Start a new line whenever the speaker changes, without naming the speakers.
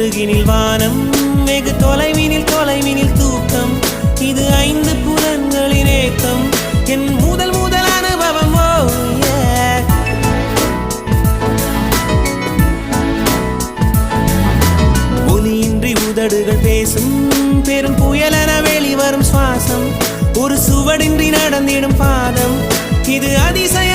அருகினில் வானம், வெகு தொலைவினில் தூக்கம். இது 5 புலன்களின் ஏக்கம், என் முதல் அனுபவம். ஒலியின்றி உதடுகள் பேசும், பெரும் புயலென வெளிவரும் சுவாசம். ஒரு சுவடின்றி நடந்திடும் பாதம், இது அதிசய